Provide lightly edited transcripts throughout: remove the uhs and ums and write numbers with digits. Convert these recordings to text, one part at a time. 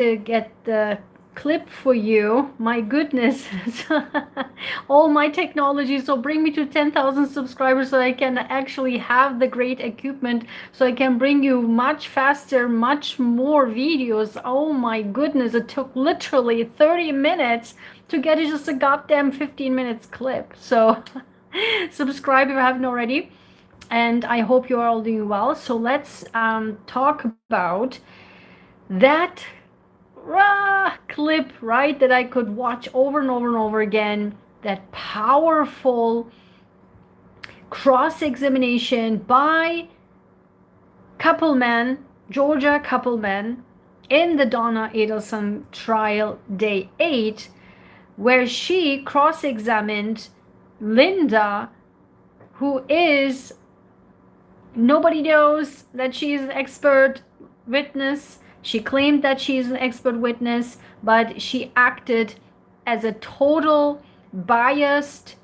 to get the clip for you. My goodness. All my technology. So bring me to 10,000 subscribers so I can actually have the great equipment, so I can bring you much faster, much more videos. Oh my goodness, it took literally 30 minutes to get just a goddamn 15 minutes clip. So subscribe if you haven't already, and I hope you are all doing well. So let's talk about that clip, right, that I could watch over and over and over again. That powerful cross-examination by Cappleman, Georgia Cappleman, in the Donna Adelson trial, day 8, where she cross-examined Linda, who is, nobody knows that she is an expert witness. She claimed that she is an expert witness, but she acted as a total biased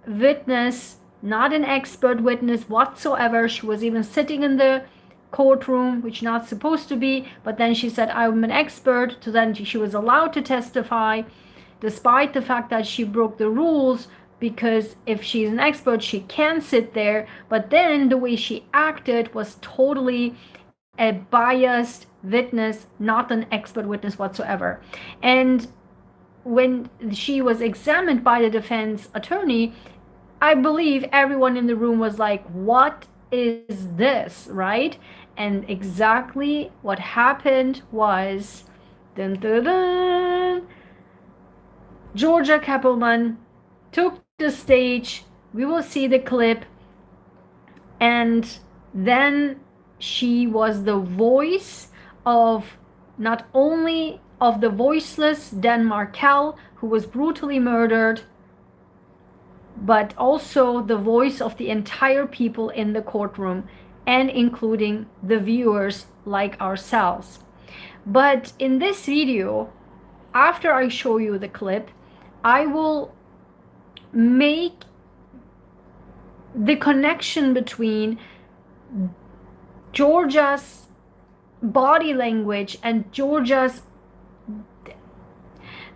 witness, not an expert witness whatsoever. She was even sitting in the courtroom, which not supposed to be, but then she said, I'm an expert. So then she was allowed to testify, despite the fact that she broke the rules, because if she's an expert, she can sit there. But then the way she acted was totally a biased witness, not an expert witness whatsoever. And when she was examined by the defense attorney, I believe everyone in the room was like, what is this, right? And exactly what happened was, dun, dun, dun, Georgia Cappleman took the stage. We will see the clip. And then she was the voice of not only of the voiceless Dan Markel, who was brutally murdered, but also the voice of the entire people in the courtroom, and including the viewers like ourselves. But in this video, after I show you the clip, I will make the connection between Georgia's body language and Georgia's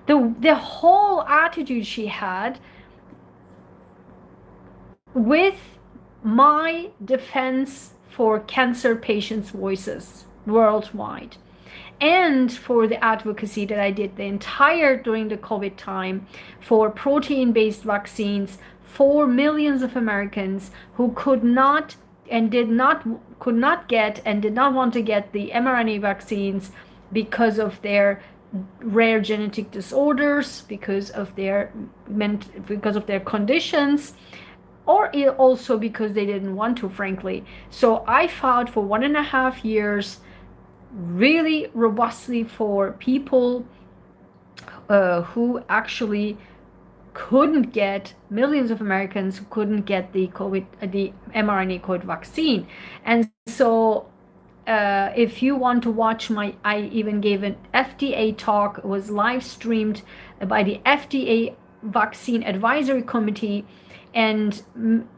the whole attitude she had with my defense for cancer patients' voices worldwide, and for the advocacy that I did the entire during the COVID time for protein-based vaccines for millions of Americans who could not get and did not want to get the mRNA vaccines because of their rare genetic disorders, because of their conditions, or also because they didn't want to, frankly. So I fought for 1.5 years really robustly for people who actually couldn't get, millions of Americans who couldn't get the mRNA COVID vaccine. And so if you want to watch I even gave an FDA talk. It was live streamed by the FDA Vaccine Advisory Committee, and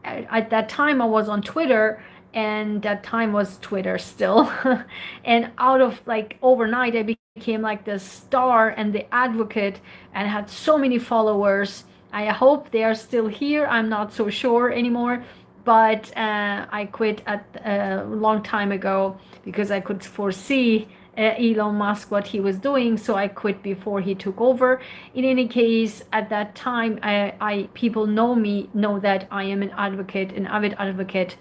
at that time I was on Twitter, and that time was Twitter still. And out of like overnight I became like the star and the advocate, and had so many followers. I hope they are still here. I'm not so sure anymore, but I quit at a long time ago because I could foresee Elon Musk, what he was doing, so I quit before he took over. In any case, at that time, people know that I am an advocate, an avid advocate,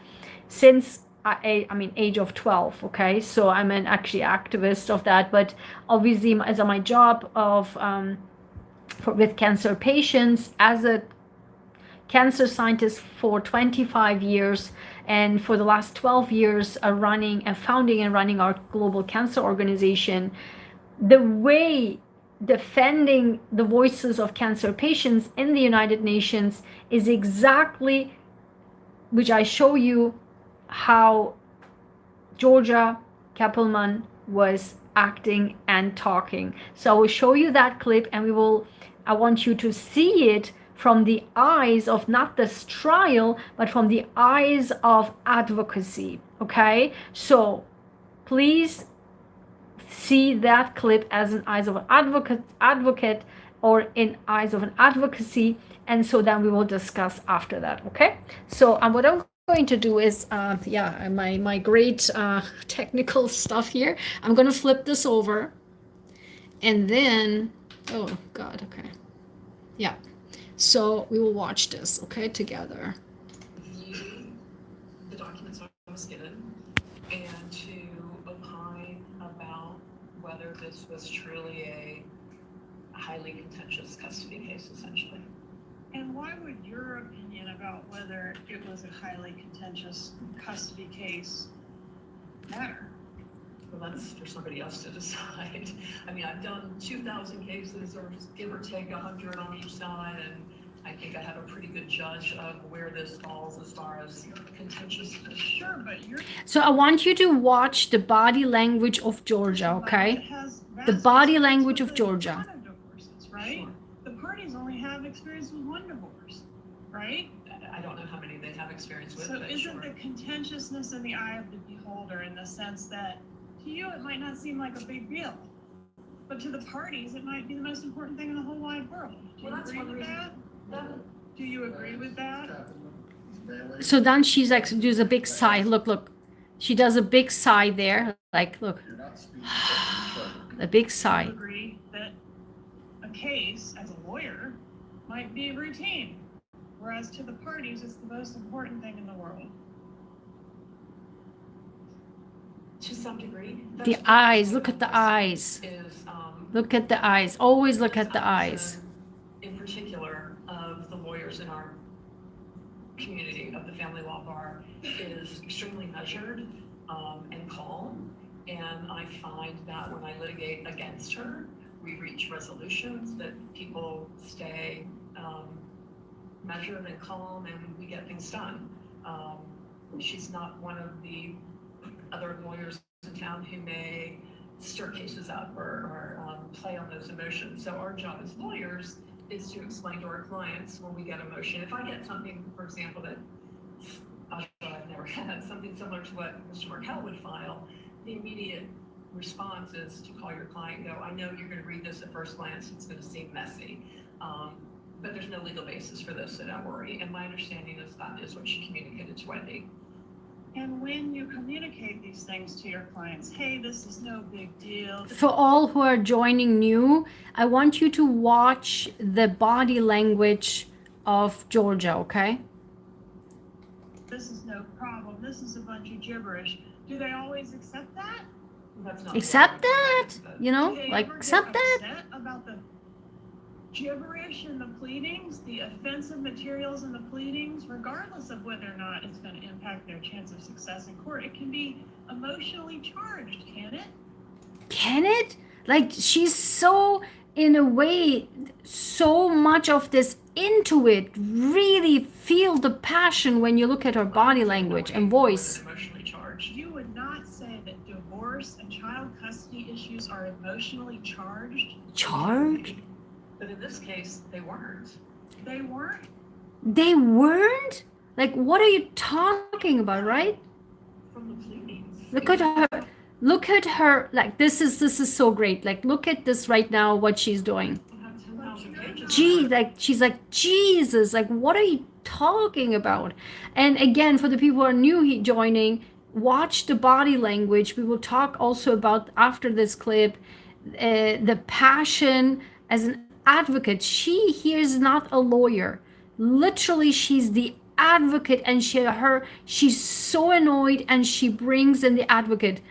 since I mean age of 12. Okay, so I'm an actually activist of that, but obviously as my job of with cancer patients, as a cancer scientist for 25 years, and for the last 12 years founding and running our global cancer organization, the way defending the voices of cancer patients in the United Nations is exactly, which I show you how Georgia Cappleman was acting and talking. So I will show you that clip, and I want you to see it from the eyes of not this trial, but from the eyes of advocacy. Okay, so please see that clip as an eyes of an advocate or in eyes of an advocacy, and so then we will discuss after that. Okay, so what I'm going to do is my great technical stuff here, I'm going to flip this over, and then oh god, okay, yeah, so we will watch this, okay, together. View the documents I was given and to opine about whether this was truly a highly contentious custody case, essentially. And why would your opinion about whether it was a highly contentious custody case matter? Well, that's for somebody else to decide. I mean, I've done 2,000 cases, or just give or take 100 on each side, and I think I have a pretty good judge of where this falls as far as contentiousness. Sure, but you're... So I want you to watch the body language of Georgia, okay? The body language of Georgia. Divorces, right? Sure. The parties only have experience with one divorce, right? I don't know how many they have experience with. So isn't sure. the contentiousness in the eye of the beholder, in the sense that to you it might not seem like a big deal, but to the parties it might be the most important thing in the whole wide world. Do you agree with that? Do you agree with that? So then she's like, does a big sigh. Look. She does a big sigh there. Like, look. A big sigh. Do you agree that a case, as a lawyer, might be routine, whereas to the parties it's the most important thing in the world? To some degree. The eyes. Look at the eyes. Look at the eyes. Always look at the eyes. In particular, of the lawyers in our community of the family law bar, is extremely measured and calm. And I find that when I litigate against her, we reach resolutions, that people stay measured and calm, and we get things done. She's not one of the other lawyers in town who may stir cases up or play on those emotions. So our job as lawyers is to explain to our clients when we get a motion. If I get something, for example, that I've never had, something similar to what Mr. Markel would file, the immediate response is to call your client and go, I know you're going to read this at first glance, it's going to seem messy, but there's no legal basis for this, so don't worry. And my understanding is that is what she communicated to Wendy. And when you communicate these things to your clients, hey, this is no big deal. For all who are joining new, I want you to watch the body language of Georgia, okay? This is no problem. This is a bunch of gibberish. Do they always accept that? That's not accept that? You know, like accept that? About the gibberish in the pleadings, the offensive materials in the pleadings, regardless of whether or not it's going to impact their chance of success in court. It can be emotionally charged, can it? Can it? Like, she's so, in a way, so much of this into it. Really feel the passion when you look at her body language and voice. Emotionally charged. You would not say that divorce and child custody issues are emotionally charged? Charged? But in this case, they weren't. They weren't? They weren't? Like, what are you talking about, right? From the pleadings. Look at her. Look at her. Like, this is so great. Like, look at this right now, what she's doing. Gee, like, she's like, Jesus, like, what are you talking about? And again, for the people who are new joining, watch the body language. We will talk also about, after this clip, the passion as an advocate. She here is not a lawyer. Literally, she's the advocate, and she's so annoyed, and she brings in the advocate.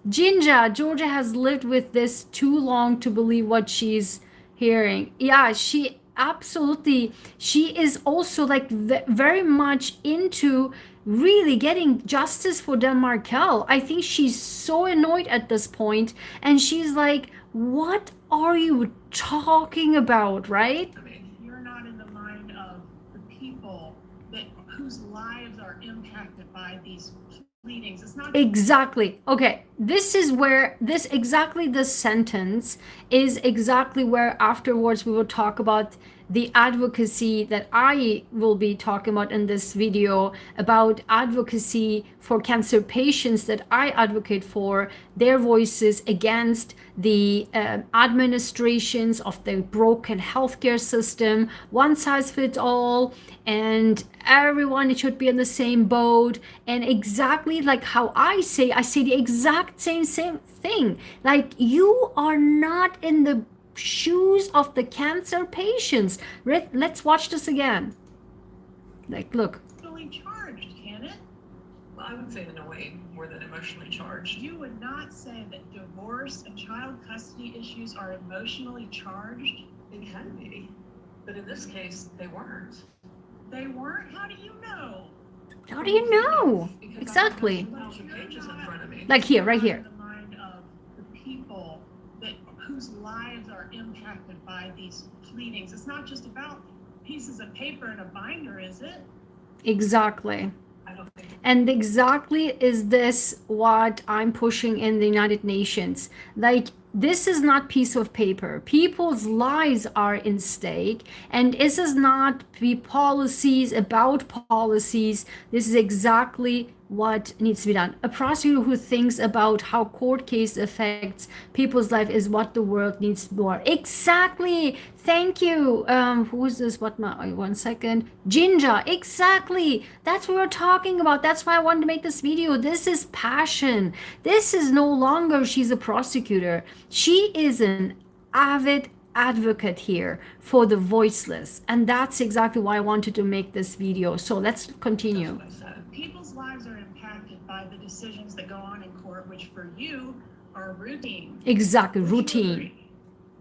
Georgia has lived with this too long to believe what she's hearing. Yeah, she absolutely, she is also like very much into really getting justice for Dan Markel. I think she's so annoyed at this point, and she's like, what are you talking about, right? I mean, you're not in the mind of the people whose lives are impacted by these pleadings. It's not exactly. Okay, this is where this sentence is exactly where afterwards we will talk about the advocacy that I will be talking about in this video, about advocacy for cancer patients that I advocate for, their voices against the administrations of the broken healthcare system, one size fits all, and everyone should be in the same boat. And exactly like how I say the exact same thing. Like, you are not in the shoes of the cancer patients. Let's watch this again. Like, look. Emotionally charged, can it? Well, I would say in a way more than emotionally charged. You would not say that divorce and child custody issues are emotionally charged? It can be, but in this case, they weren't. They weren't? How do you know? How do you know? Because exactly. I have 1,000 pages in front of me. Like here, right here. The mind of the people that whose lives are impacted by these pleadings. It's not just about pieces of paper in a binder, is it? Exactly. I don't think. And exactly is this what I'm pushing in the United Nations. Like, this is not piece of paper. People's lives are in stake, and this is not the policies about policies. This is exactly what needs to be done. A prosecutor who thinks about how court case affects people's life is what the world needs more. Exactly. Thank you. Who is this? What? 1 second. Ginger. Exactly. That's what we're talking about. That's why I wanted to make this video. This is passion. This is no longer she's a prosecutor. She is an avid advocate here for the voiceless, and that's exactly why I wanted to make this video. So let's continue. That's what I said. People's lives are impacted by the decisions that go on in court, which for you are routine. Exactly. Would you Routine. agree?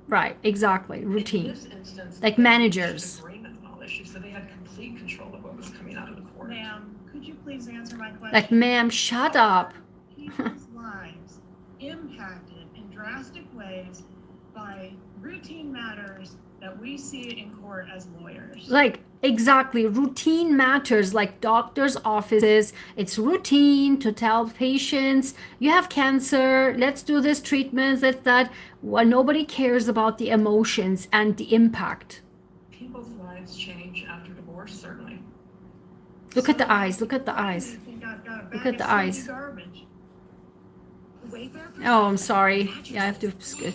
Right. Exactly. In Routine. this instance, Like they managers. reached agreement on all issues, so they had complete control of what was coming out of the court. Ma'am, could you please answer my question? Like, ma'am, shut up. People's lives impacted in drastic ways by routine matters that we see in court as lawyers. Like, exactly. Routine matters, like doctors' offices. It's routine to tell patients, you have cancer, let's do this treatment, let's that. Well, nobody cares about the emotions and the impact. People's lives change after divorce, certainly. Look at the eyes. Look at the eyes. You think I've got a Look bag at of the silly eyes. garbage? Oh, I'm sorry. Yeah, I have to skip.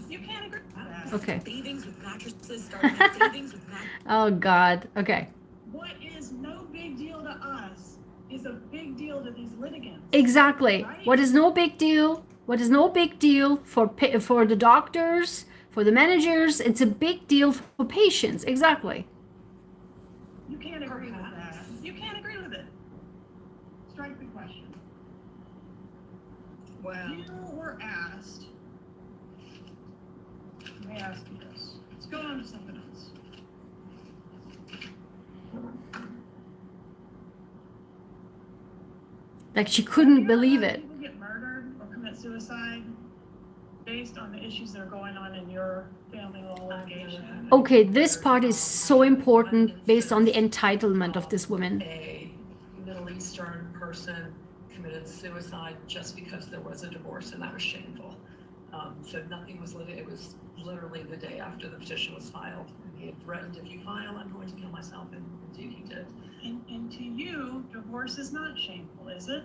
You can't agree with that. Okay. Savings with mattresses, starting at savings with mattresses. Oh, God. Okay. What is no big deal to us is a big deal to these litigants. Exactly. Right? What is no big deal? What is no big deal for the doctors, for the managers? It's a big deal for patients. Exactly. You can't agree with that. Perhaps. You can't agree with it. Strike the question. Well, You were asked. Let me ask you this. Let's go on to something else. Like, she couldn't Have you ever believe had it. People get murdered or commit suicide based on the issues that are going on in your family law litigation. Okay, this part is so important based on the entitlement of this woman. a Middle Eastern person committed suicide just because there was a divorce, and that was shameful. So nothing was it was literally the day after the petition was filed. And he had threatened, if you file, I'm going to kill myself, and indeed he did. And to you, divorce is not shameful, is it?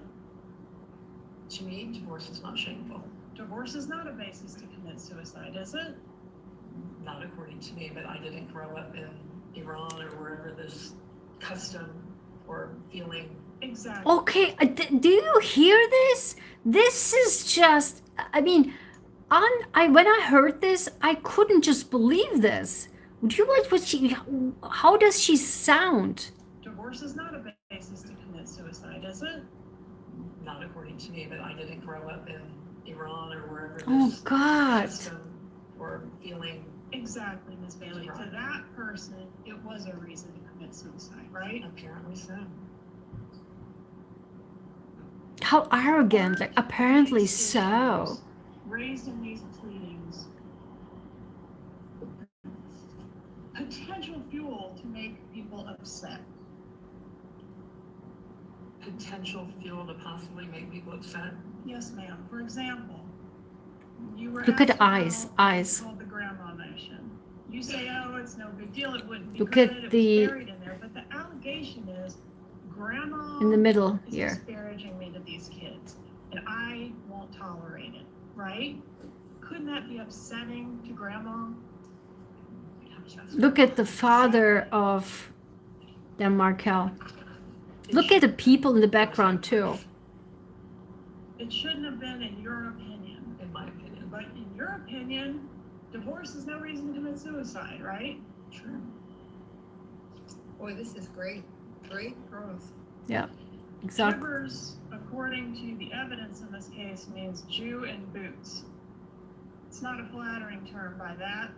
To me, divorce is not shameful. Divorce is not a basis to commit suicide, is it? Not according to me, but I didn't grow up in Iran or wherever this custom or feeling. Exactly. Okay, do you hear this? This is just, I mean, when I heard this, I couldn't just believe this. Do you like how does she sound? Divorce is not a basis to commit suicide, is it? Not according to me, but I didn't grow up in Iran or wherever Oh, this God. custom or feeling. Exactly, Ms. Bailey. To that person, it was a reason to commit suicide, right? Apparently so. How arrogant, like, apparently so. Raised in these pleadings, potential fuel to make people upset. Potential fuel to possibly make people upset. Yes, ma'am. For example, you were Look at asked the eyes, about eyes. what's called the grandma motion. You say, oh, it's no big deal. It wouldn't be Look good. at It was the buried in there. But the allegation is, Grandma in the middle is here. disparaging me to these kids, and I won't tolerate it. Right? Couldn't that be upsetting to Grandma? Look at the father of Dan Markel. Look at the people in the background too. It shouldn't have been, in your opinion. In my opinion. But in your opinion, divorce is no reason to commit suicide, right? True. Boy, this is great. Great growth. Yeah, exactly. Shivers, according to the evidence in this case, means Jew in boots. It's not a flattering term by that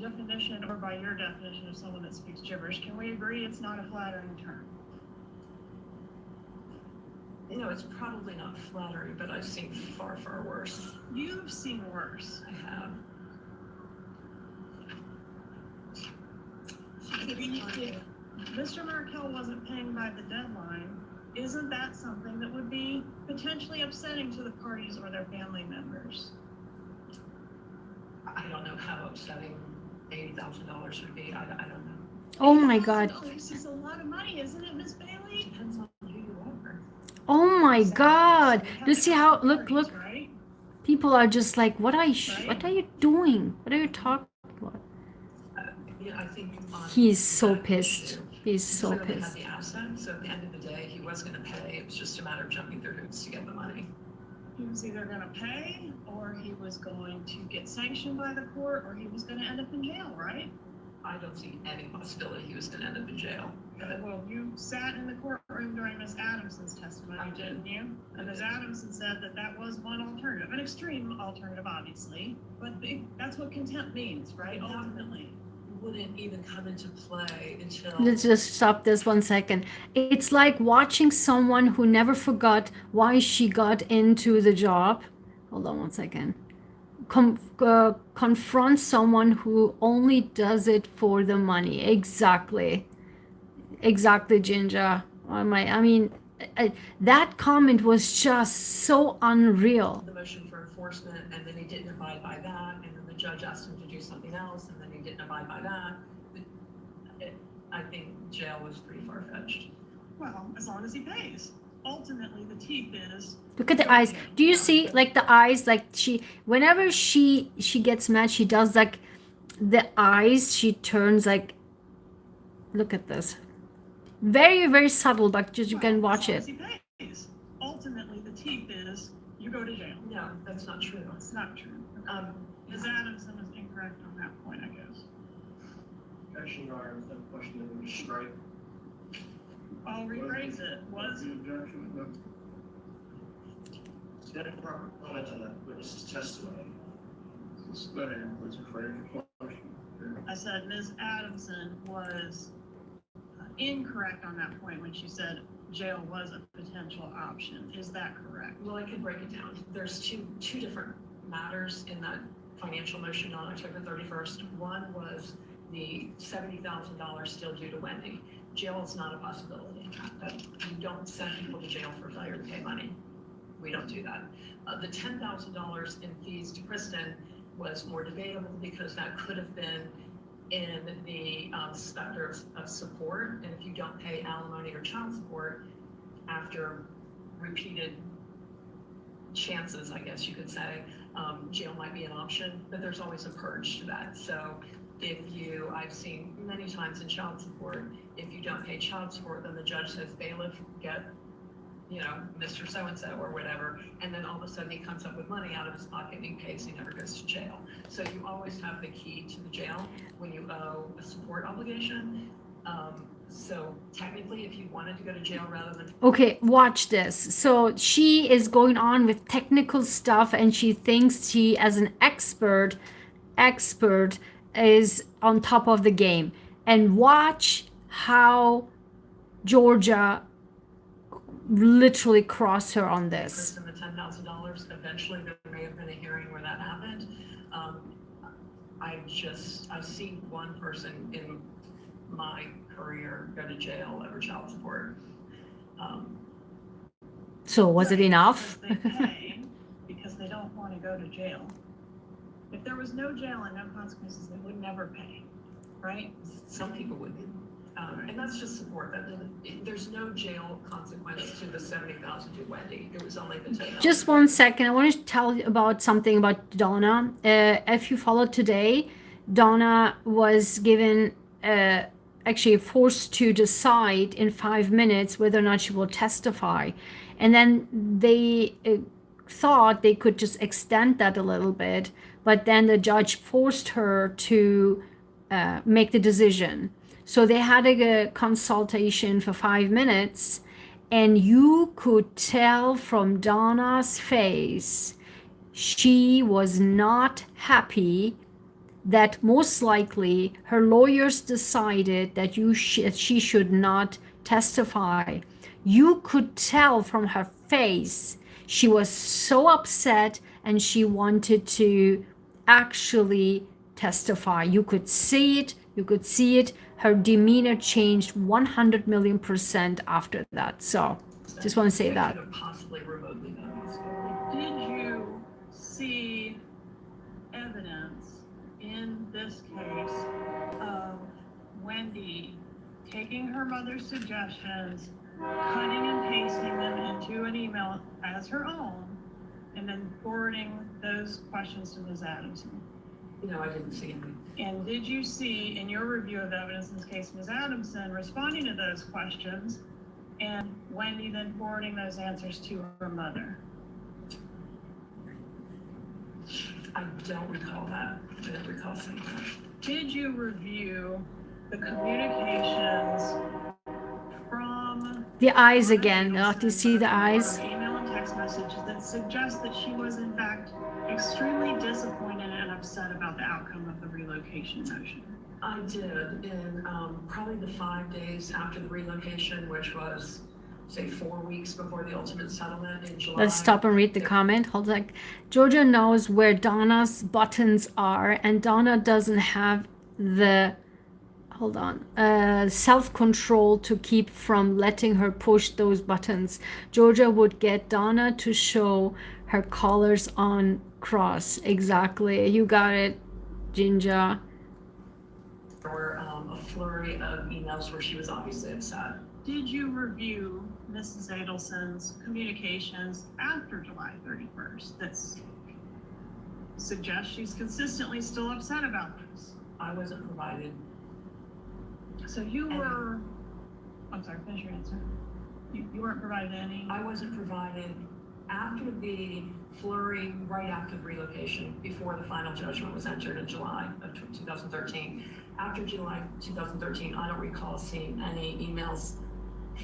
definition or by your definition of someone that speaks gibberish. Can we agree it's not a flattering term? You know, it's probably not flattering, but I've seen far, far worse. You've seen worse. I have. If Mr. Markel wasn't paying by the deadline, isn't that something that would be potentially upsetting to the parties or their family members? I don't know how upsetting $80,000 would be. I don't know. Oh my God. This is a lot of money, isn't it, Miss Bailey? Depends on who you are. Oh my God. Do you see how, look, Parties, right? people are just like, what are you doing? What are you talking about? Yeah, I think on He's so that pissed. issue, He's he so clearly pissed. had the asset, so at the end of the day, he was going to pay. It was just a matter of jumping through hoops to get the money. He was either going to pay, or he was going to get sanctioned by the court, or he was going to end up in jail, right? I don't see any possibility he was going to end up in jail. But Well, you sat in the courtroom during Ms. Adamson's testimony, I did. didn't you? And Ms. Adamson said that that was one alternative, an extreme alternative, obviously, but that's what contempt means, right? Ultimately. wouldn't even come into play until Let's just stop this 1 second. It's like watching someone who never forgot why she got into the job. Hold on 1 second. Confront someone who only does it for the money. Exactly, Ginger. I mean, that comment was just so unreal. the motion for enforcement, and then he didn't abide by that, and then the judge asked him to do something else, and then he didn't abide by that. I think jail was pretty far-fetched. Well, as long as he pays. Ultimately, the teeth is. Look at the eyes. Do you see like the eyes? Like whenever she gets mad, she does like the eyes. She turns like. Look at this. Very, very subtle, but just you can watch as it. long as he pays. Ultimately, the teeth is you go to jail. No, that's not true. It's not true. Ms. Adamson is incorrect on that point, I guess. Objection, Your Honor, the question that was strike. I'll rephrase it. Was the objection? Stand proper comment on that witness's testimony. Go ahead, let's rephrase your question. I said Ms. Adamson was incorrect on that point when she said jail was a potential option. Is that correct? Well, I could break it down. There's two different matters in that financial motion on October 31st. One was the $70,000 still due to Wendy. Jail is not a possibility. You don't send people to jail for failure to pay money. We don't do that. The $10,000 in fees to Kristen was more debatable because that could have been in the specter of support. And if you don't pay alimony or child support after repeated chances, I guess you could say, jail might be an option, but there's always a purge to that. So I've seen many times in child support, if you don't pay child support, then the judge says, bailiff, get, Mr. So-and-so or whatever, and then all of a sudden he comes up with money out of his pocket and he pays, he never goes to jail. So you always have the key to the jail when you owe a support obligation. So technically, if you wanted to go to jail rather than... Okay, watch this. So she is going on with technical stuff and she thinks she, as an expert, is on top of the game. And watch how Georgia literally crossed her on this. The $10,000, eventually there may have been a hearing where that happened. I've seen one person in my career go to jail over child support. So was it enough? They pay because they don't want to go to jail. If there was no jail and no consequences, they would never pay. right? Some people would. And that's just support. There's no jail consequence to the $70,000 to Wendy. It was only the $10,000. Just 1 second. I want to tell you about something about Donna. If you followed today, Donna was given, actually forced to decide in 5 minutes whether or not she will testify. And then they thought they could just extend that a little bit, but then the judge forced her to make the decision. So they had a consultation for 5 minutes, and you could tell from Donna's face she was not happy that most likely her lawyers decided that she should not testify. You could tell from her face she was so upset and she wanted to actually testify. You could see it. You could see it. Her demeanor changed 100 million % after that. So just want to say that. Could have possibly remotely done this. Did you see evidence in this case of Wendy taking her mother's suggestions, cutting and pasting them into an email as her own, and then forwarding those questions to Ms. Adamson? No, I didn't see any. And did you see in your review of evidence in this case, Ms. Adamson responding to those questions and Wendy then forwarding those answers to her mother? I don't recall that. I don't recall seeing that. Did you review the communications from The eyes again. Do you see the eyes? email and text messages that suggest that she was in fact extremely disappointed and upset about the outcome of the relocation motion? I did, in probably the 5 days after the relocation, which was, say, 4 weeks before the ultimate settlement in July. Let's stop and read the comment. Hold on. Georgia knows where Donna's buttons are, and Donna doesn't have the, hold on, self-control to keep from letting her push those buttons. Georgia would get Donna to show her colors on cross. Exactly. You got it, Ginger. There were a flurry of emails where she was obviously upset. Did you review Mrs. Adelson's communications after July 31st that suggest she's consistently still upset about this? I wasn't provided. So you were, I'm sorry, finish your answer. You weren't provided any? I wasn't provided after the flurry, right after the relocation, before the final judgment was entered in July of 2013. After July 2013, I don't recall seeing any emails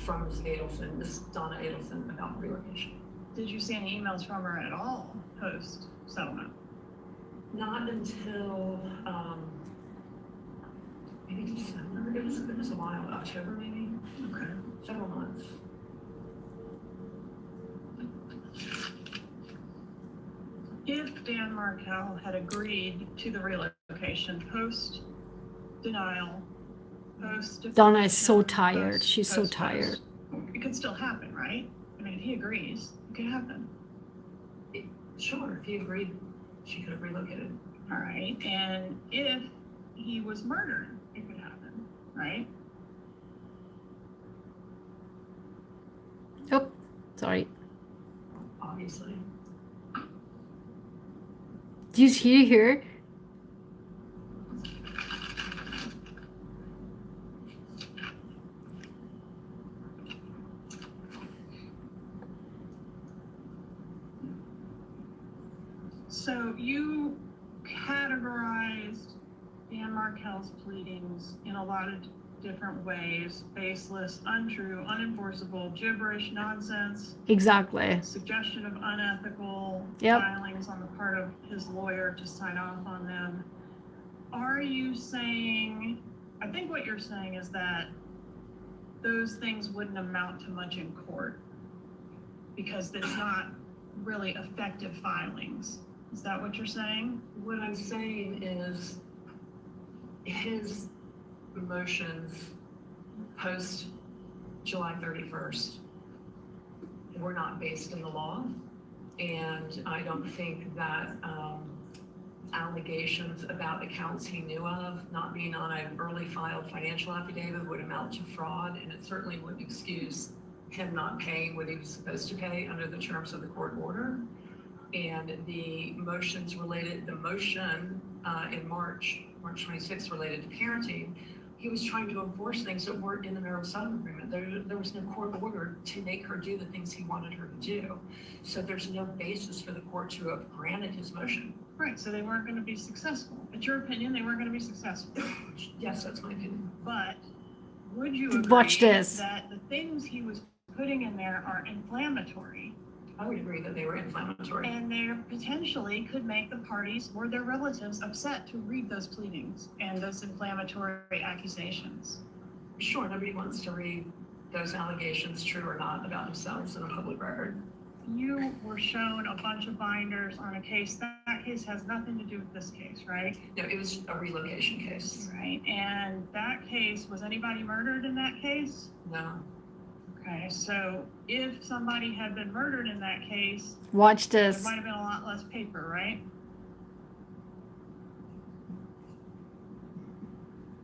from Ms. Adelson, Ms. Donna Adelson, about relocation. Did you see any emails from her at all post-settlement? Not until maybe December. It was a while, October maybe. Okay. Several months. If Dan Markel had agreed to the relocation post-denial, Donna is so tired. She's so tired. It could still happen, right? I mean, if he agrees, it could happen. Sure, if he agreed, she could have relocated. All right, and if he was murdered, it could happen, right? Oh, sorry. Obviously. Do you see here? So you categorized Dan Markel's pleadings in a lot of different ways: baseless, untrue, unenforceable, gibberish, nonsense. Exactly. Suggestion of unethical Yep. filings on the part of his lawyer to sign off on them. Are you saying, I think what you're saying is that those things wouldn't amount to much in court because there's not really effective filings. Is that what you're saying? What I'm saying is his motions post July 31st were not based in the law, and I don't think that allegations about accounts he knew of not being on an early filed financial affidavit would amount to fraud, and it certainly would excuse him not paying what he was supposed to pay under the terms of the court order. And the motion in March 26th related to parenting, he was trying to enforce things that weren't in the marital settlement agreement. There was no court order to make her do the things he wanted her to do. So there's no basis for the court to have granted his motion. Right, so they weren't going to be successful. It's your opinion they weren't going to be successful. Yes, that's my opinion. But would you agree Watch this. that the things he was putting in there are inflammatory? I would agree that they were inflammatory. And they potentially could make the parties or their relatives upset to read those pleadings and those inflammatory accusations. Sure, nobody wants to read those allegations, true or not, about themselves in a public record. You were shown a bunch of binders on a case. That case has nothing to do with this case, right? No, it was a relocation case. Right, and that case, was anybody murdered in that case? No. Okay, so if somebody had been murdered in that case, Watch there this. might have been a lot less paper, right?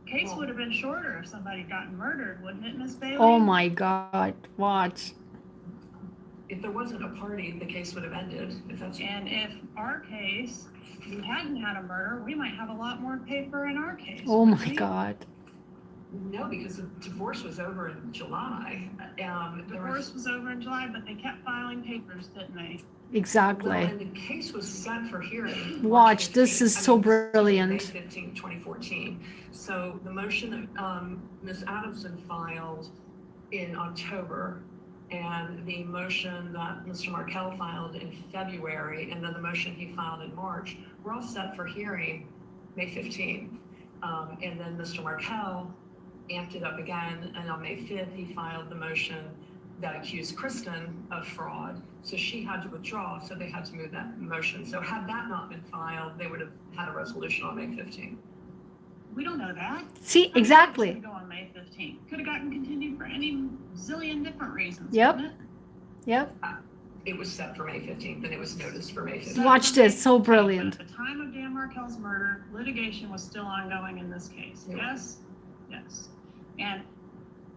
Case would have been shorter if somebody gotten murdered, wouldn't it, Miss Bailey? Oh my God. Watch. If there wasn't a party, the case would have ended. And if our case, we hadn't had a murder, we might have a lot more paper in our case. Oh wouldn't my we? God. No, because the divorce was over in July. Divorce was over in July, but they kept filing papers, didn't they? Exactly. Well, and the case was set for hearing. Watch, March this 15th. is so May brilliant. 15, 2014. So the motion that Ms. Adamson filed in October, and the motion that Mr. Markel filed in February, and then the motion he filed in March, were all set for hearing May 15th. And then Mr. Markel amped it up again, and on May 5th, he filed the motion that accused Kristen of fraud. So she had to withdraw, so they had to move that motion. So had that not been filed, they would have had a resolution on May 15th. We don't know that. See, How exactly. did it go on May 15th? Could have gotten continued for any zillion different reasons. Yep. couldn't it? Yep. It was set for May 15th, and it was noticed for May 15th. Watch this. So But brilliant. at the time of Dan Markel's murder, litigation was still ongoing in this case. Yeah. Yes? Yes. And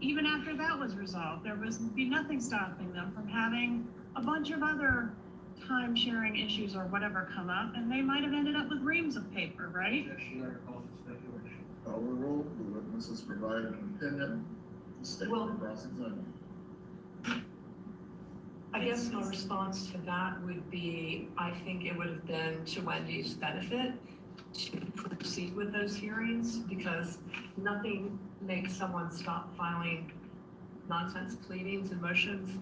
even after that was resolved, there would be nothing stopping them from having a bunch of other time sharing issues or whatever come up, and they might have ended up with reams of paper, right? Overruled, the witnesses provided an opinion, the state Well- cross-examined. I guess my response to that would be, I think it would have been to Wendy's benefit to proceed with those hearings, because nothing makes someone stop filing nonsense pleadings and motions.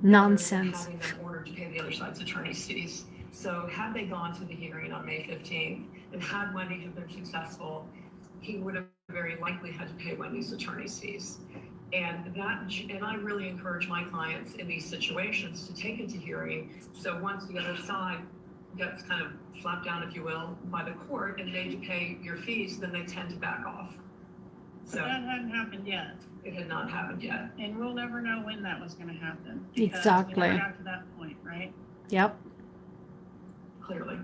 Nonsense. Having them ordered to pay the other side's attorney's fees. So had they gone to the hearing on May 15th, and had Wendy have been successful, he would have very likely had to pay Wendy's attorney's fees. And I really encourage my clients in these situations to take it to hearing. So once the other side gets kind of slapped down, if you will, by the court and made to pay your fees, then they tend to back off. But So that hadn't happened yet, it had not happened yet. and we'll never know when that was going to happen. because Exactly. We never got to that point, right? Yep. Clearly.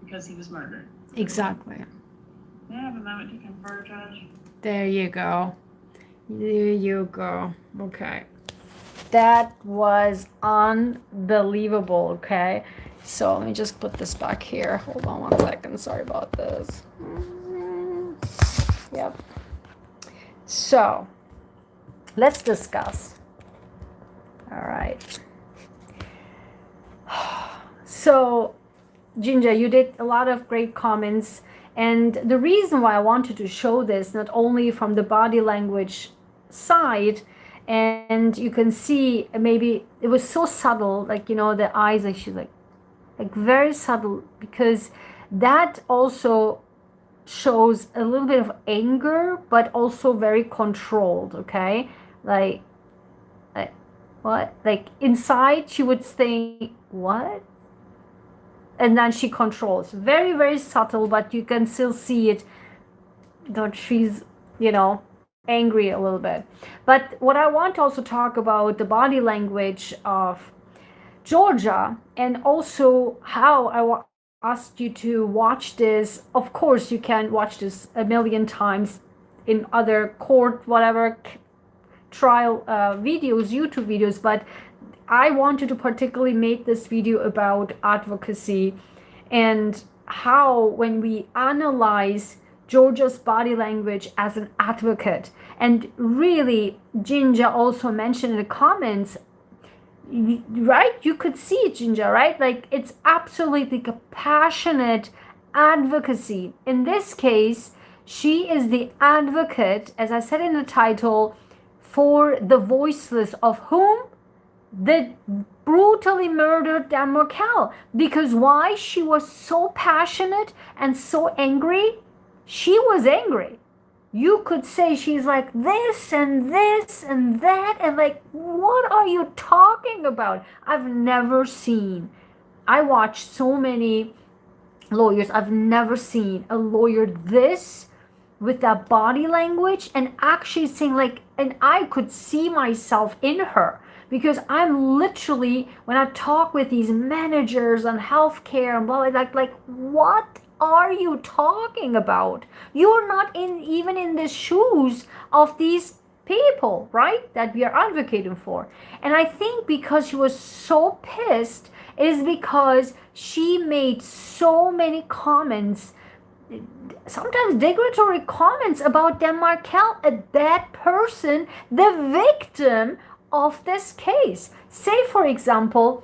Because he was murdered. Exactly. May I have a moment to confer, Judge? There you go. There you go. Okay. That was unbelievable. Okay. So let me just put this back here. Hold on 1 second. Sorry about this. Yep. So let's discuss. All right. So, Ginger, you did a lot of great comments. And the reason why I wanted to show this, not only from the body language side, and you can see maybe it was so subtle, like, you know, the eyes actually like very subtle, because that also shows a little bit of anger, but also very controlled. Okay, like what? Like inside she would say what, and then she controls. Very, very subtle, but you can still see it that she's, you know, angry a little bit. But what I want to also talk about the body language of Georgia, and also how ask you to watch this. Of course, you can watch this a million times in other court, whatever trial videos, YouTube videos, but I wanted to particularly make this video about advocacy and how when we analyze Georgia's body language as an advocate, and really Jinja also mentioned in the comments, right? You could see it, Jinja, right? Like it's absolutely like a passionate advocacy. In this case, she is the advocate, as I said in the title, for the voiceless, of whom? The brutally murdered Dan Markel. Because why? She was so passionate and so angry. She was angry. You could say she's like this and this and that, and like, what are you talking about? I've never seen, I watched so many lawyers, I've never seen a lawyer this with that body language and actually saying like, and I could see myself in her, because I'm literally, when I talk with these managers on healthcare and blah, like what are you talking about? You're not even in the shoes of these people, right? That we are advocating for. And I think because she was so pissed is because she made so many comments, sometimes derogatory comments about Dan Markel, a bad person, the victim of this case. Say, for example,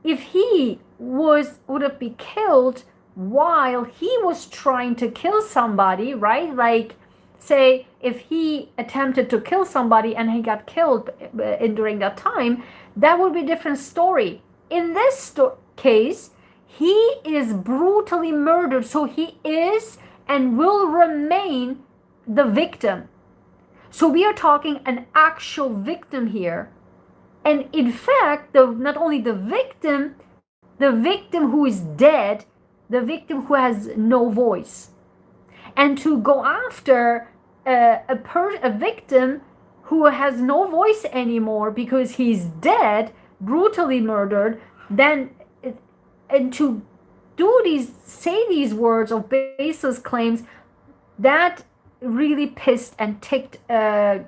if he would have been killed while he was trying to kill somebody, right? Like, say, if he attempted to kill somebody and he got killed during that time, that would be a different story. In this case, he is brutally murdered, so he is and will remain the victim. So we are talking an actual victim here. And in fact, not only the victim who is dead, the victim who has no voice. And to go after a victim who has no voice anymore because he's dead, brutally murdered, then, and to say these words of baseless claims, that really pissed and ticked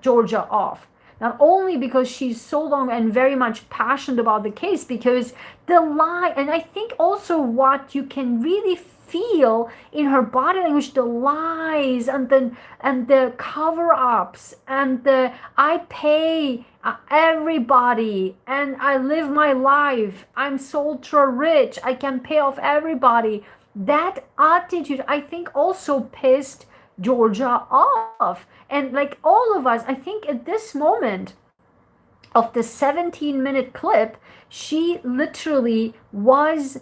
Georgia off. Not only because she's so long and very much passionate about the case, because the lie, and I think also what you can really feel in her body language, the lies and the cover-ups and the I pay everybody and I live my life, I'm so ultra rich, I can pay off everybody. That attitude, I think, also pissed Georgia off. And like all of us, I think at this moment of the 17-minute clip, she literally was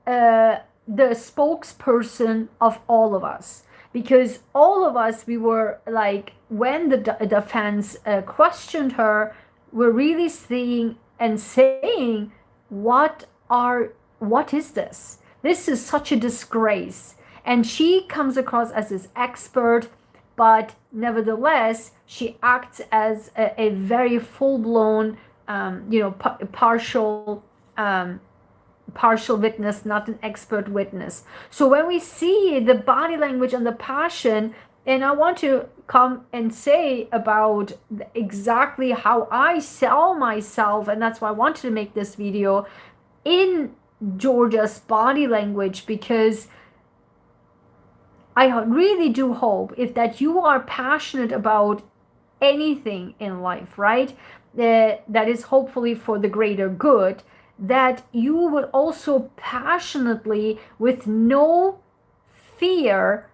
the spokesperson of all of us. Because all of us, we were like, when the defense questioned her, we're really seeing and saying, what is this? This is such a disgrace. And she comes across as this expert, but nevertheless, she acts as a very full-blown, partial witness, not an expert witness. So when we see the body language and the passion, and I want to come and say about exactly how I sell myself, and that's why I wanted to make this video in Georgia's body language, because I really do hope if that you are passionate about anything in life, right? That is hopefully for the greater good, that you would also passionately, with no fear,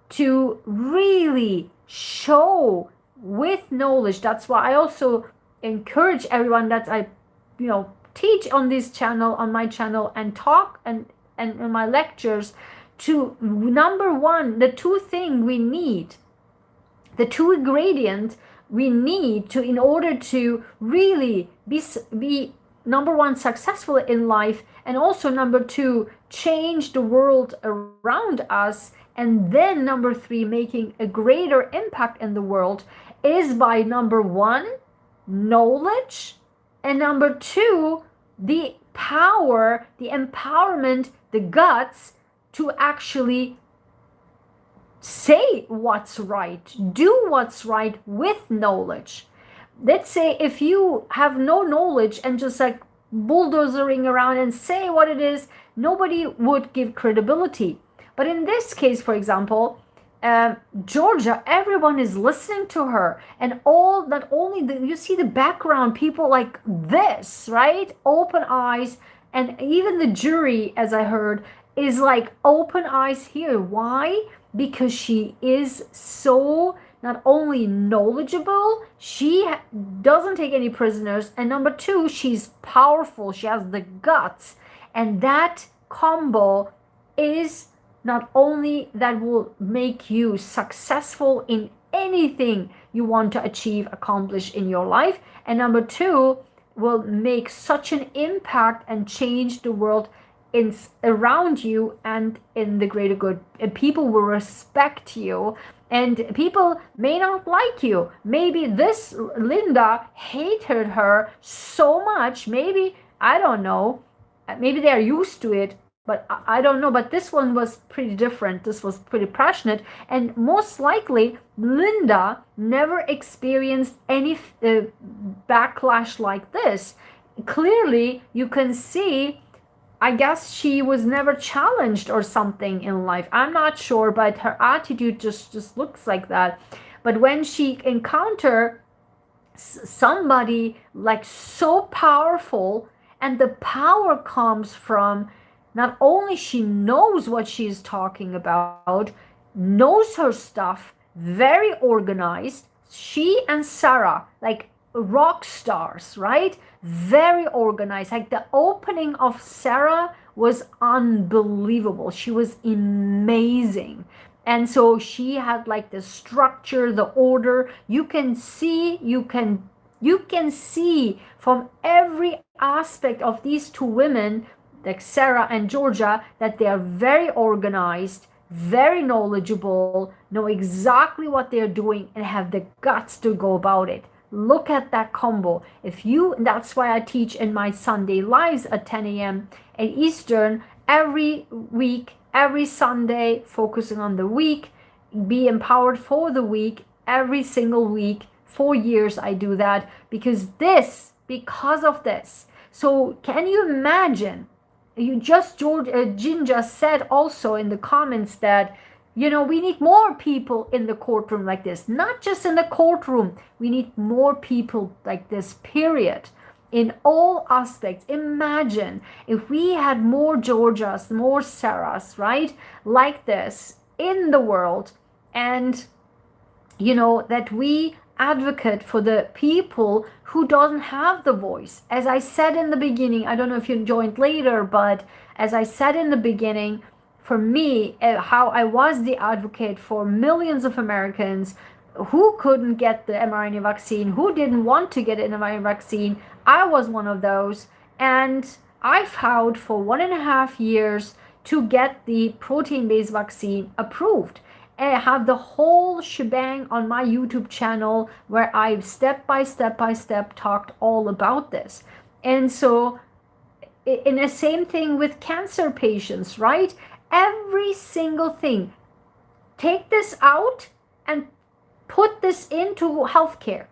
to really show with knowledge. That's why I also encourage everyone that I, teach on this channel, on my channel, and talk and in my lectures, to number one, the two things we need, the two ingredients we need to, in order to really be number one, successful in life, and also number two, change the world around us, and then number three, making a greater impact in the world, is by number one, knowledge, and number two, the power, the empowerment, the guts to actually say what's right, do what's right with knowledge. Let's say if you have no knowledge and just like bulldozering around and say what it is, nobody would give credibility. But in this case, for example, Georgia, everyone is listening to her, and all that only you see the background people like this, right? Open eyes, and even the jury, as I heard, is like open eyes here. Why? Because she is so not only knowledgeable, she doesn't take any prisoners, and number two, she's powerful, she has the guts, and that combo is not only that will make you successful in anything you want to achieve, accomplish in your life, and number two, will make such an impact and change the world around you and in the greater good. And people will respect you, and people may not like you. Maybe this Linda hated her so much, maybe, I don't know, maybe they are used to it, but I don't know. But this one was pretty different. This was pretty passionate, and most likely Linda never experienced any backlash like this. Clearly you can see, I guess she was never challenged or something in life. I'm not sure, but her attitude just looks like that. But when she encountered somebody like so powerful, and the power comes from not only she knows what she's talking about, knows her stuff, very organized. She and Sarah, like rock stars, right? Very organized. Like the opening of Sarah was unbelievable. She was amazing. And so she had like the structure, the order. You can see from every aspect of these two women, like Sarah and Georgia, that they are very organized, very knowledgeable, know exactly what they're doing, and have the guts to go about it. Look at that combo. That's why I teach in my Sunday lives at 10 a.m. and Eastern every week, every Sunday, focusing on the week, be empowered for the week, every single week. 4 years I do that because of this. So can you imagine? Jin just said also in the comments that, we need more people in the courtroom like this. Not just in the courtroom. We need more people like this, period. In all aspects. Imagine if we had more Georgias, more Sarahs, right? Like this in the world. And, that we advocate for the people who doesn't have the voice. As I said in the beginning, I don't know if you joined later, but as I said in the beginning, for me, how I was the advocate for millions of Americans who couldn't get the mRNA vaccine, who didn't want to get an mRNA vaccine. I was one of those, and I fought for 1.5 years to get the protein-based vaccine approved. I have the whole shebang on my YouTube channel where I step by step talked all about this. And so in the same thing with cancer patients, right? Every single thing. Take this out and put this into healthcare.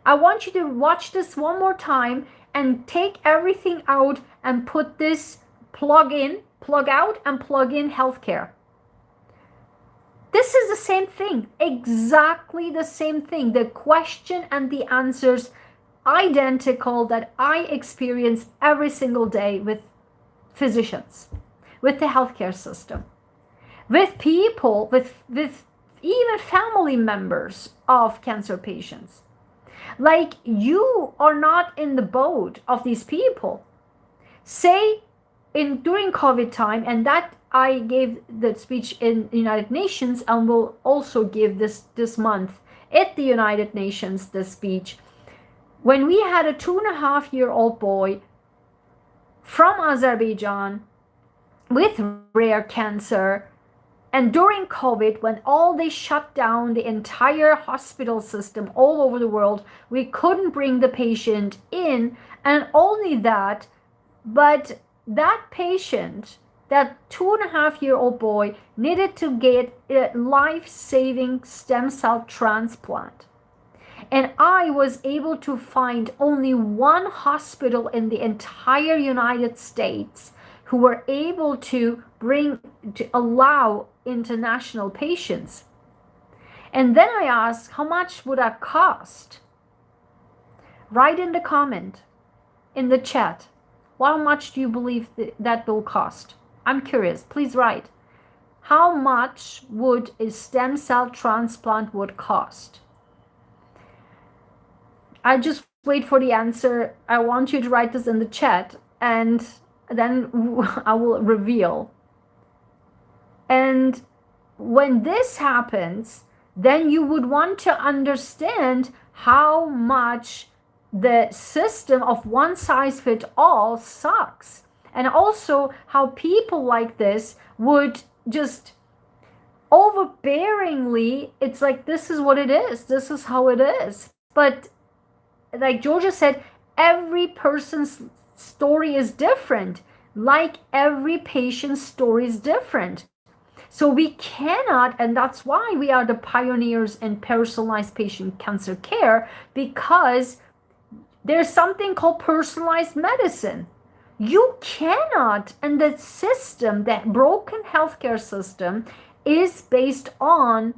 I want you to watch this one more time and take everything out and put this plug out and plug in healthcare. This is the same thing, exactly the same thing. The question and the answers identical that I experience every single day with physicians, with the healthcare system, with people, with even family members of cancer patients. Like, you are not in the boat of these people. Say during COVID time, and that I gave the speech in the United Nations and will also give this month at the United Nations this speech. When we had a 2.5-year-old boy from Azerbaijan with rare cancer, and during COVID, when they shut down the entire hospital system all over the world, we couldn't bring the patient in, and only that, but that patient that 2.5-year-old boy needed to get a life-saving stem cell transplant. And I was able to find only one hospital in the entire United States who were able to allow international patients. And then I asked, how much would that cost? Write in the comment, in the chat, how much do you believe that will cost? I'm curious, please write. How much would a stem cell transplant would cost? I just wait for the answer. I want you to write this in the chat, and then I will reveal. And when this happens, then you would want to understand how much the system of one size fits all sucks. And also how people like this would just overbearingly, it's like, this is what it is. This is how it is. But like Georgia said, every person's story is different. Like every patient's story is different. So we cannot, and that's why we are the pioneers in personalized patient cancer care, because there's something called personalized medicine. You cannot, and the system, that broken healthcare system, is based on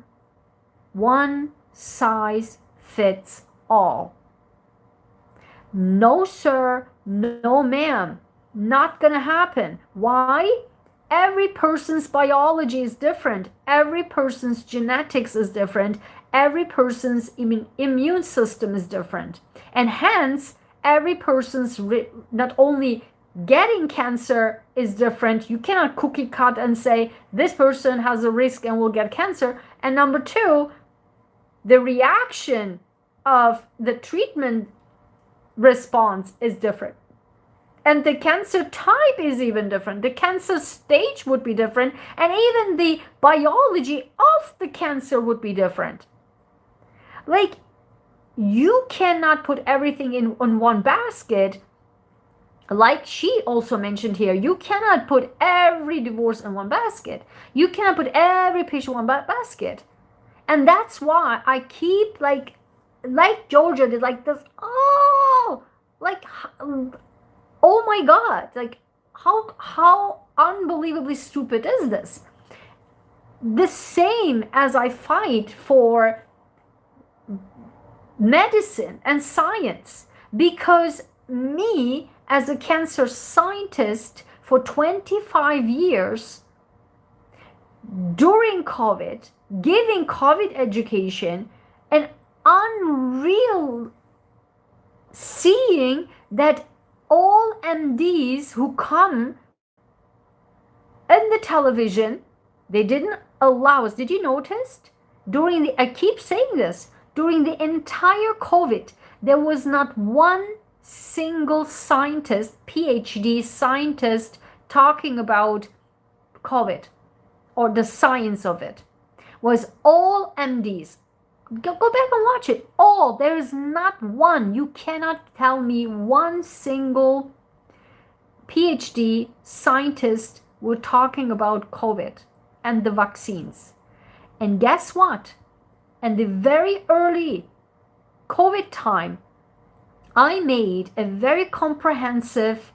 one size fits all. No, sir, no, ma'am, not gonna happen. Why? Every person's biology is different. Every person's genetics is different. Every person's immune system is different. And hence, every person's not only getting cancer is different. You cannot cookie cut and say, this person has a risk and will get cancer. And number two, the reaction of the treatment response is different. And the cancer type is even different. The cancer stage would be different. And even the biology of the cancer would be different. Like, you cannot put everything in one basket. Like she also mentioned here, you cannot put every divorce in one basket. You cannot put every patient in one basket. And that's why I keep like Georgia did, like this, oh my God, like how unbelievably stupid is this? The same as I fight for medicine and science, because me as a cancer scientist for 25 years during COVID, giving COVID education, and unreal seeing that all MDs who come in the television, they didn't allow us. Did you notice? I keep saying this, during the entire COVID, there was not one single scientist, PhD scientist, talking about COVID or the science of it. Was all MDs. Go back and watch it. All. There is not one. You cannot tell me one single PhD scientist were talking about COVID and the vaccines. And guess what? In the very early COVID time, I made a very comprehensive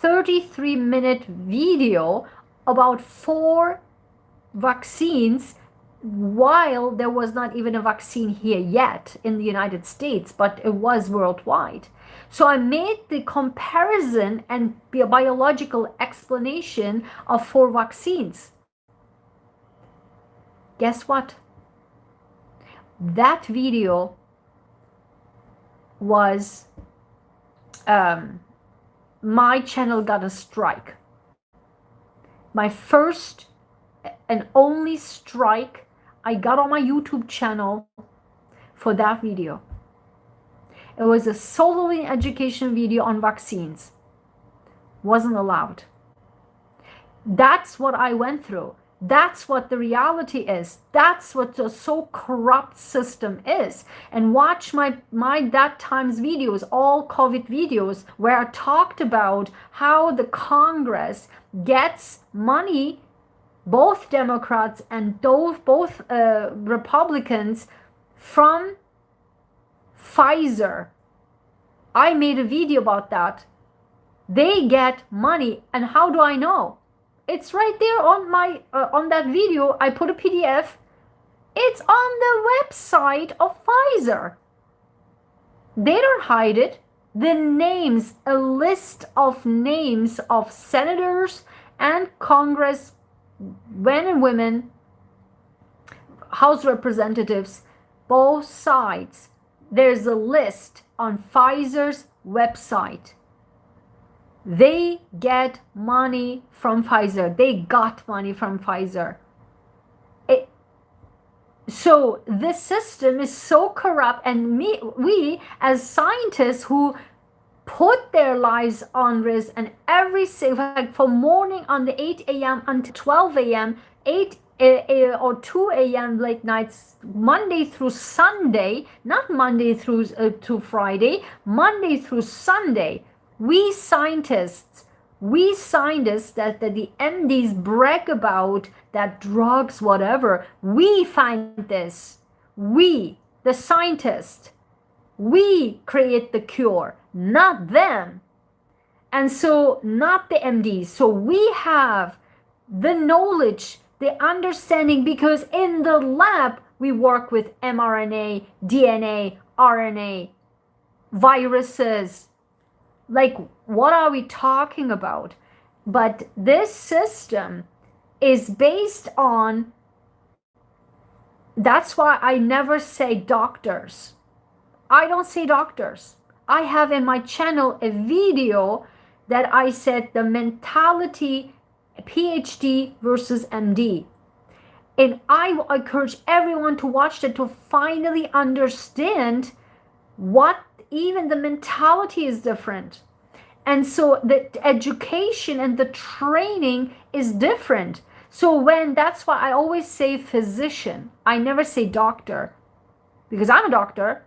33-minute video about 4 vaccines, while there was not even a vaccine here yet in the United States, but it was worldwide. So I made the comparison and biological explanation of 4 vaccines. Guess what? That video was, my channel got a strike. My first and only strike I got on my YouTube channel for that video. It was a solely education video on vaccines. Wasn't allowed. That's what I went through. That's what the reality is. That's what the so corrupt system is. And watch my that time's videos, all COVID videos, where I talked about how the Congress, gets money, both Democrats and both Republicans, from Pfizer. I made a video about that. They get money, and how do I know? It's right there on my on that video. I put a PDF. It's on the website of Pfizer. They don't hide it. The names, a list of names of senators and congressmen and women, House representatives, both sides. There's a list on Pfizer's website. They get money from Pfizer. They got money from Pfizer. So this system is so corrupt, and we as scientists who put their lives on risk, and every like from morning on the 8 a.m. until 12 a.m., 8 or 2 a.m. late nights, Monday through Sunday, not Monday through to Friday, Monday through Sunday. We scientists that the MDs brag about, that drugs, whatever, we find this. We, the scientists, we create the cure, not them. And so, not the MDs. So we have the knowledge, the understanding, because in the lab, we work with mRNA, DNA, RNA, viruses. Like, what are we talking about? But this system is based on, that's why I never say doctors. I don't say doctors. I have in my channel a video that I said the mentality PhD versus MD. And I encourage everyone to watch it to finally understand what even the mentality is different. And so the education and the training is different. So that's why I always say physician. I never say doctor, because I'm a doctor.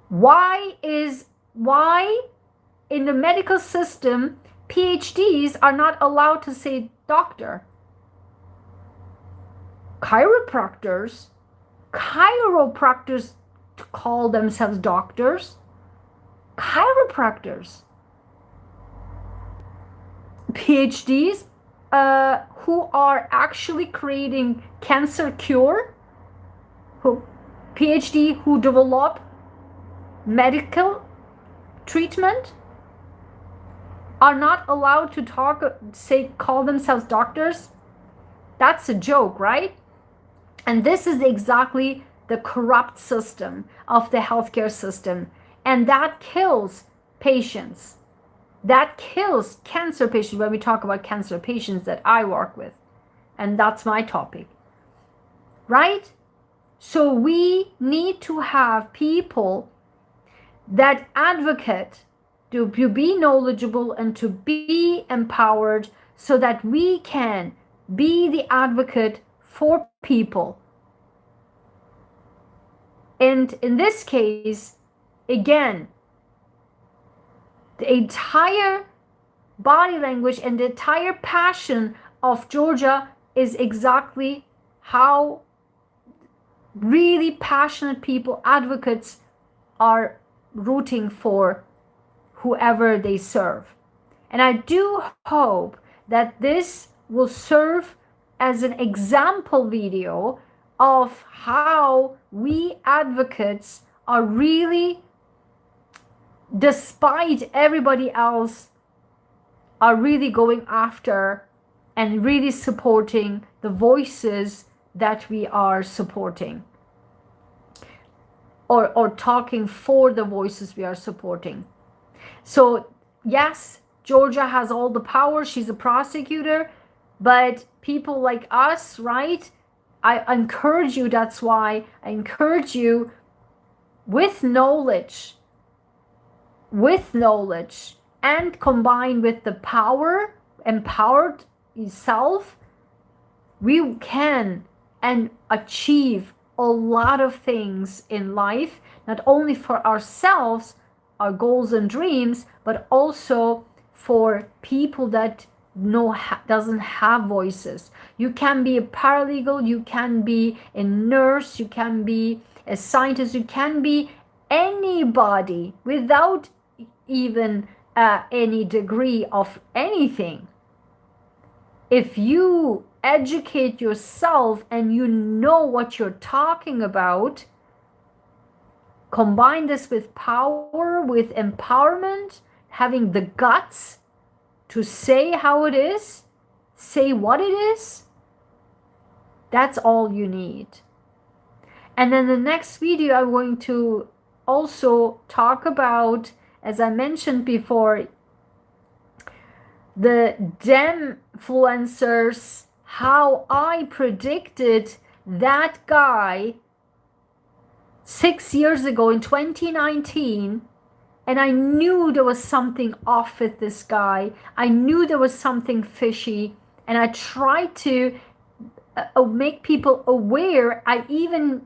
Why in the medical system, PhDs are not allowed to say doctor? Chiropractors call themselves doctors. Chiropractors, PhDs who are actually creating cancer cure, PhD who develop medical treatment, are not allowed to call themselves doctors. That's a joke, right? And this is exactly the corrupt system of the healthcare system. And that kills patients. That kills cancer patients when we talk about cancer patients that I work with. And that's my topic. Right? So we need to have people that advocate, to be knowledgeable and to be empowered, so that we can be the advocate for people. And in this case, again, the entire body language and the entire passion of Georgia is exactly how really passionate people, advocates, are rooting for whoever they serve. And I do hope that this will serve as an example video of how we advocates are really, despite everybody else, are really going after and really supporting the voices that we are supporting, or talking for the voices we are supporting. So yes, Georgia has all the power. She's a prosecutor, but people like us, right? I encourage you, that's why I encourage you, with knowledge and combined with the power, empowered yourself, we can and achieve a lot of things in life, not only for ourselves, our goals and dreams, but also for people that doesn't have voices. You can be a paralegal, you can be a nurse, you can be a scientist, you can be anybody without even any degree of anything. If you educate yourself and you know what you're talking about, combine this with power, with empowerment, having the guts to say how it is, say what it is, that's all you need. And then the next video I'm going to also talk about, as I mentioned before, the influencers, how I predicted that guy 6 years ago in 2019, and I knew there was something off with this guy. I knew there was something fishy, and I tried to make people aware. I even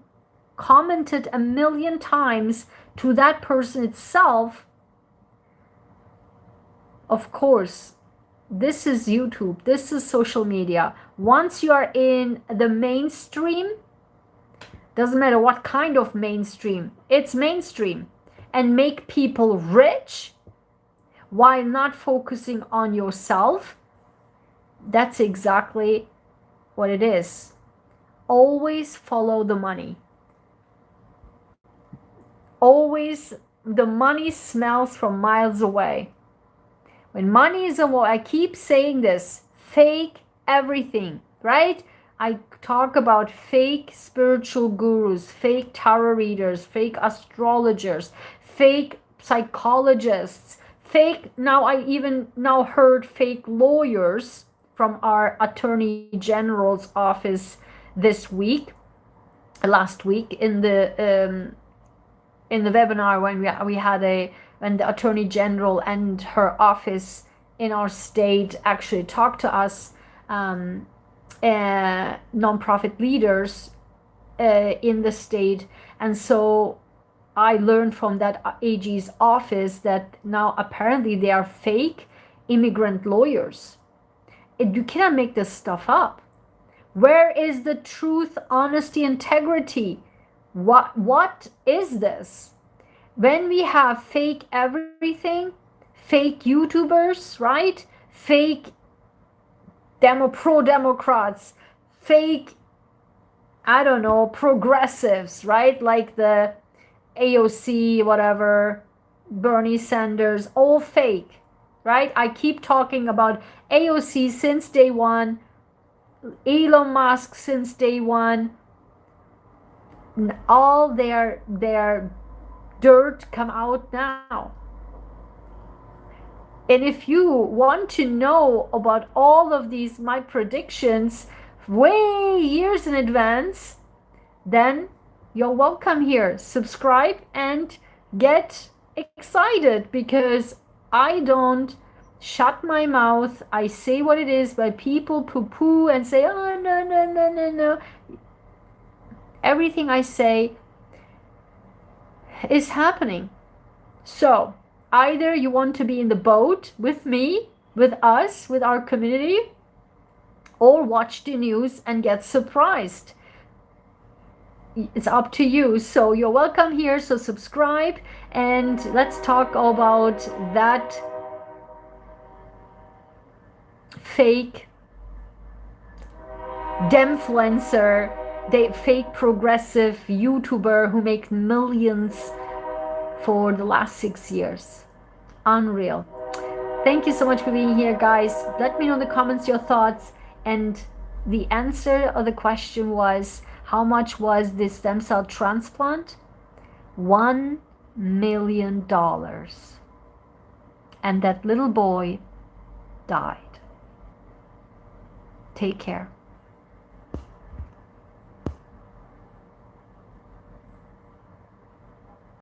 commented a million times to that person itself. Of course, this is YouTube, this is social media. Once you are in the mainstream, doesn't matter what kind of mainstream, it's mainstream, and make people rich while not focusing on yourself, that's exactly what it is. Always follow the money. Always, the money smells from miles away. When money is away, I keep saying this, fake everything, right? I talk about fake spiritual gurus, fake tarot readers, fake astrologers, fake psychologists, fake, now I even now heard fake lawyers from our Attorney General's office this week, last week in the webinar when we had when the Attorney General and her office in our state actually talked to us, nonprofit leaders in the state. And so I learned from that AG's office that now apparently they are fake immigrant lawyers. You cannot make this stuff up. Where is the truth, honesty, integrity? What is this? When we have fake everything, fake YouTubers, right? Fake pro-democrats, fake, I don't know, progressives, right? Like the AOC, whatever, Bernie Sanders, all fake, right? I keep talking about AOC since day one, Elon Musk since day one, all their dirt come out now. And if you want to know about all of these, my predictions, way years in advance, then you're welcome here. Subscribe and get excited, because I don't shut my mouth. I say what it is, but people poo-poo and say, oh, no. Everything I say is happening. So either you want to be in the boat with me, with us, with our community, or watch the news and get surprised. It's up to you. So you're welcome here. So subscribe and let's talk about that fake demfluencer, the fake progressive YouTuber who makes millions for the last 6 years. Unreal. Thank you so much for being here, guys. Let me know in the comments your thoughts. And the answer of the question was, how much was this stem cell transplant? $1 million. And that little boy died. Take care.